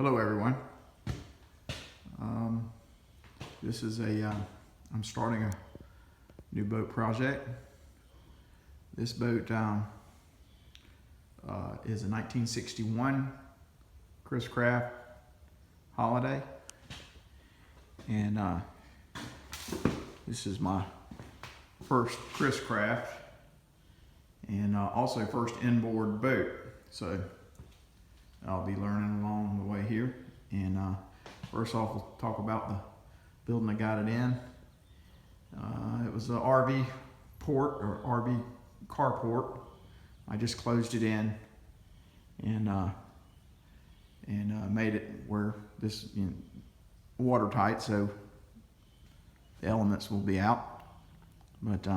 Hello everyone. This is I'm starting a new boat project. This boat is a 1961 Chris Craft Holiday. And this is my first Chris Craft and also first inboard boat. So I'll be learning along the way here. And first off, we'll talk about the building I got it in. It was an RV port or RV carport. I just closed it in and made it where this watertight, so the elements will be out. But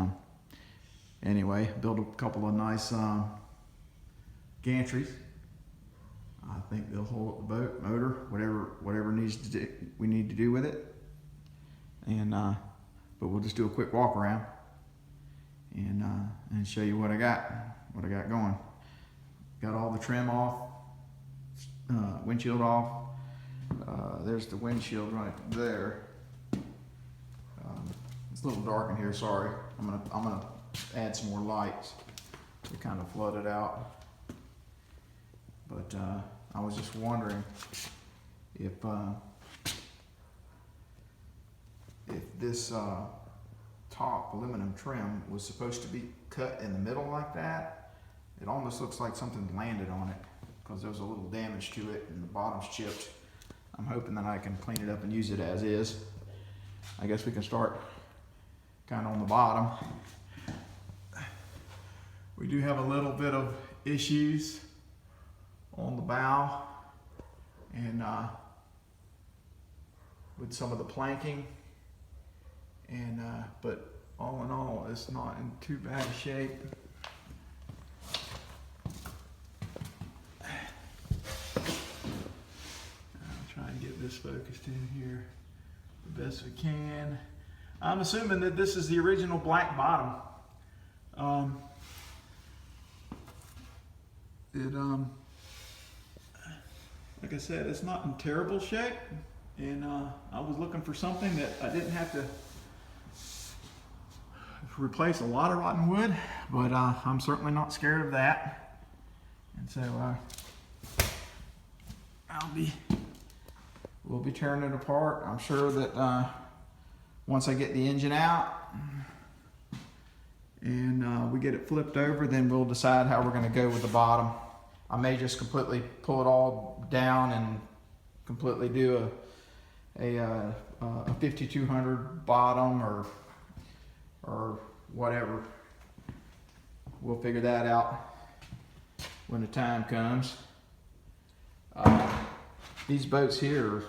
anyway, built a couple of nice gantries. I think they'll hold up the boat, motor, whatever needs to do, we need to do with it. And but we'll just do a quick walk around and show you what I got going. Got all the trim off, windshield off. There's the windshield right there. It's a little dark in here. Sorry. I'm gonna add some more lights to kind of flood it out. But I was just wondering if this top aluminum trim was supposed to be cut in the middle like that. It almost looks like something landed on it because there's a little damage to it and the bottom's chipped. I'm hoping that I can clean it up and use it as is. I guess we can start kind of on the bottom. We do have a little bit of issues on the bow and with some of the planking, and but all in all, it's not in too bad a shape. I'll try and get this focused in here the best we can. I'm assuming that this is the original black bottom. Like I said, it's not in terrible shape, and I was looking for something that I didn't have to replace a lot of rotten wood, but I'm certainly not scared of that. And so we'll be tearing it apart. I'm sure that once I get the engine out and we get it flipped over, then we'll decide how we're going to go with the bottom. I may just completely pull it all down and completely do a 5200 bottom or whatever. We'll figure that out when the time comes. These boats here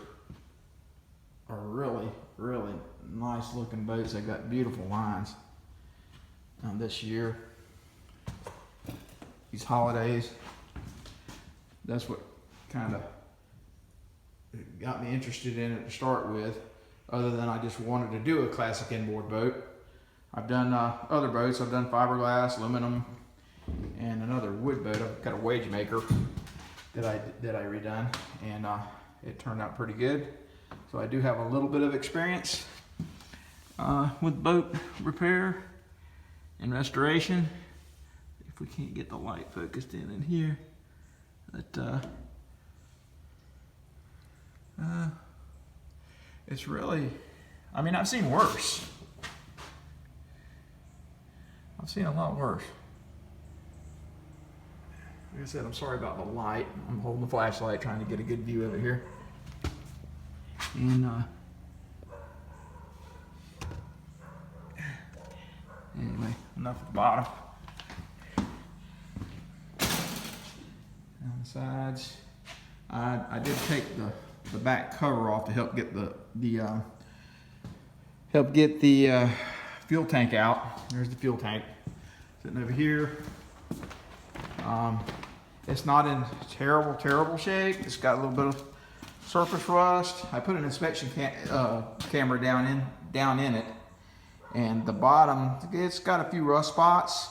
are really, really nice looking boats. They've got beautiful lines this year. These holidays. That's what kind of got me interested in it to start with, other than I just wanted to do a classic inboard boat. I've done other boats. I've done fiberglass, aluminum, and another wood boat. I've got a Wage Maker that I redone, and it turned out pretty good. So I do have a little bit of experience with boat repair and restoration. If we can't get the light focused in here. That it's really, I mean, I've seen worse. I've seen a lot worse. Like I said, I'm sorry about the light. I'm holding the flashlight trying to get a good view of it here. And anyway, enough at the bottom. On the sides, I did take the back cover off to help get the fuel tank out. There's the fuel tank sitting over here. It's not in terrible shape. It's got a little bit of surface rust. I put an inspection camera down in it, and the bottom, it's got a few rust spots,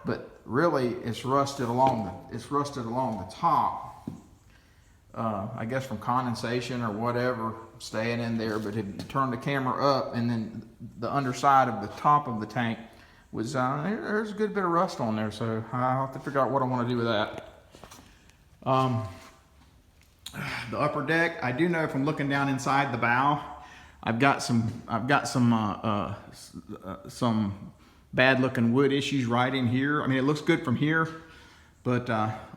but really it's rusted along the top I guess from condensation or whatever staying in there. But if you turn the camera up, and then the underside of the top of the tank was, there's a good bit of rust on there. So I'll have to figure out what I want to do with that. The upper deck, I do know from looking down inside the bow, I've got some bad looking wood issues right in here. I mean, it looks good from here, but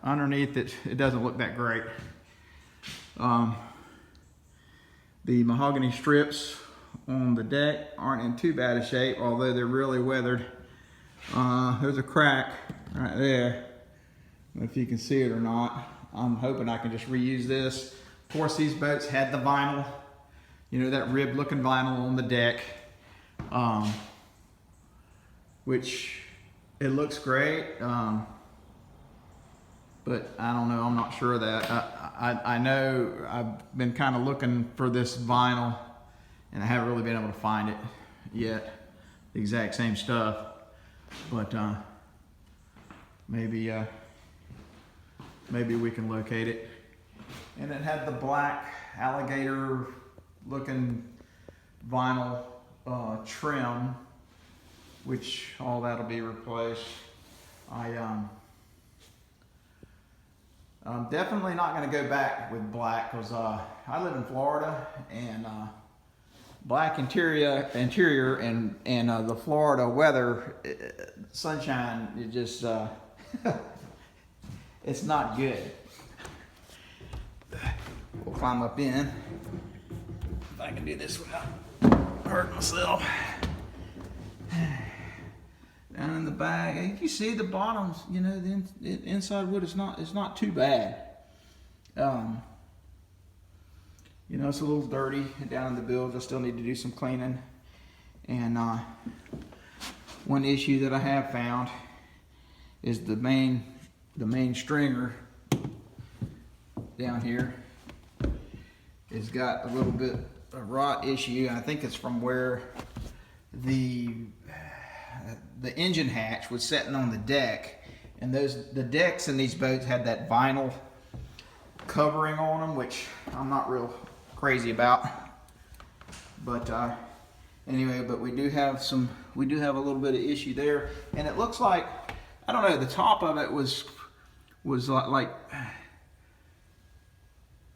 underneath it doesn't look that great. The mahogany strips on the deck aren't in too bad a shape, although they're really weathered. There's a crack right there. I don't know if you can see it or not. I'm hoping I can just reuse this. Of course, these boats had the vinyl, you know, that rib looking vinyl on the deck, which it looks great. But I don't know, I'm not sure of that. I know I've been kind of looking for this vinyl, and I haven't really been able to find it yet, the exact same stuff. But maybe we can locate it. And it had the black alligator looking vinyl trim, which all that'll be replaced. I'm definitely not going to go back with black, because I live in Florida, and black interior and the Florida weather, sunshine, it just it's not good. We'll climb up in, if I can do this without hurting myself. Down in the bag, if you see the bottoms, you know, the inside wood is not too bad. You know, it's a little dirty down in the bilge. I still need to do some cleaning. And one issue that I have found is the main stringer down here has got a little bit of rot issue. I think it's from where the engine hatch was sitting on the deck, and the decks in these boats had that vinyl covering on them, which I'm not real crazy about. But anyway, but we do have a little bit of issue there, and it looks like, I don't know, the top of it was like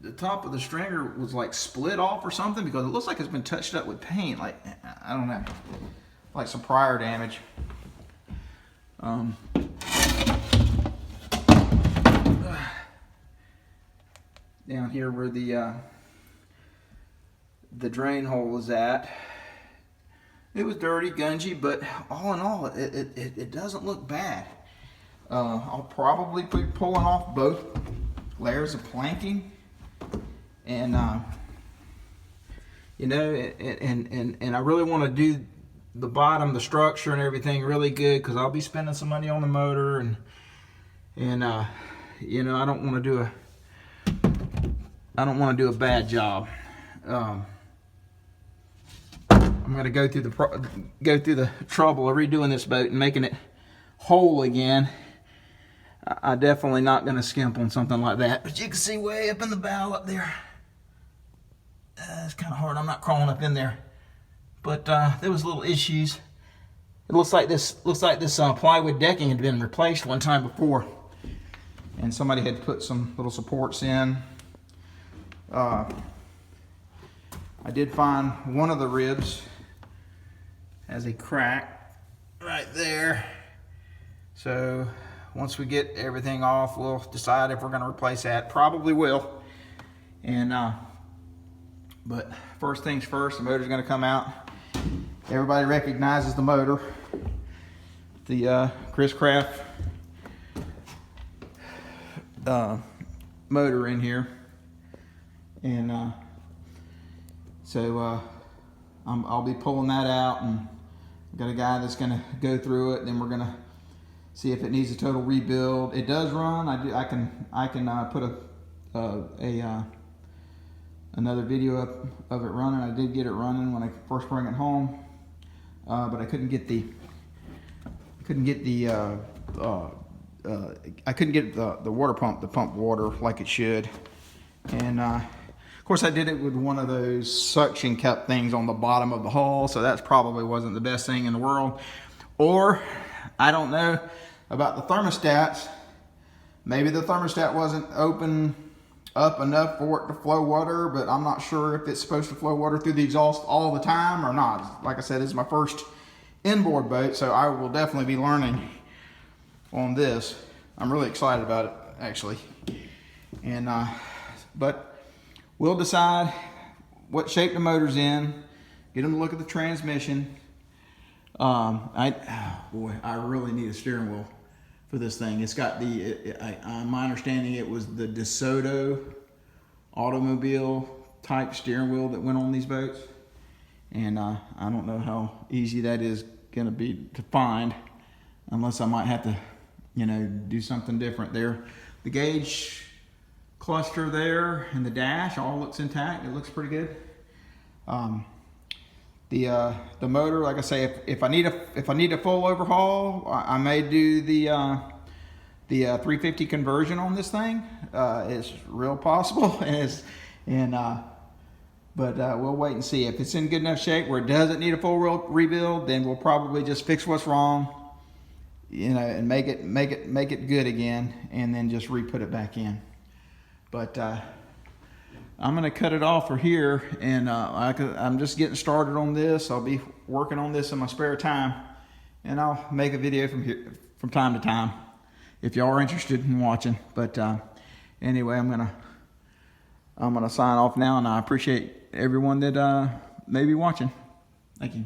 the top of the stringer was like split off or something, because it looks like it's been touched up with paint, like, I don't know, like some prior damage. Down here where the drain hole is at, it was dirty, gungy, but all in all, it doesn't look bad. I'll probably be pulling off both layers of planking, and you know, and I really want to do the bottom, the structure and everything really good, because I'll be spending some money on the motor, and you know, I don't want to do a bad job. I'm going to go through the trouble of redoing this boat and making it whole again. I'm definitely not going to skimp on something like that. But you can see way up in the bow up there. It's kind of hard. I'm not crawling up in there. But there was little issues. It looks like this plywood decking had been replaced one time before, and somebody had put some little supports in. I did find one of the ribs has a crack right there. So once we get everything off, we'll decide if we're going to replace that. Probably will. And but first things first, the motor's going to come out. Everybody recognizes the motor, the Chris Craft motor in here, and so I'll be pulling that out, and I've got a guy that's going to go through it. Then we're going to see if it needs a total rebuild. It does run. I can put another video up of it running. I did get it running when I first bring it home, but I couldn't get the water pump to pump water like it should, And of course I did it with one of those suction cup things on the bottom of the hull, so that probably wasn't the best thing in the world. Or I don't know about the thermostats. Maybe the thermostat wasn't open up enough for it to flow water, but I'm not sure if it's supposed to flow water through the exhaust all the time or not. Like I said, this is my first inboard boat, so I will definitely be learning on this. I'm really excited about it, actually. And but we'll decide what shape the motor's in, get them to look at the transmission. I really need a steering wheel for this thing. It's got my understanding it was the DeSoto automobile type steering wheel that went on these boats. And I don't know how easy that is gonna be to find, unless I might have to, do something different there. The gauge cluster there and the dash all looks intact. It looks pretty good. The motor, like I say, if I need a full overhaul, I may do the 350 conversion on this thing. It's real possible, but we'll wait and see. If it's in good enough shape where it doesn't need a full rebuild, then we'll probably just fix what's wrong, and make it good again, and then just re-put it back in. But I'm gonna cut it off for here, and I'm just getting started on this. I'll be working on this in my spare time, and I'll make a video from time to time if y'all are interested in watching. But anyway, I'm gonna sign off now, and I appreciate everyone that may be watching. Thank you.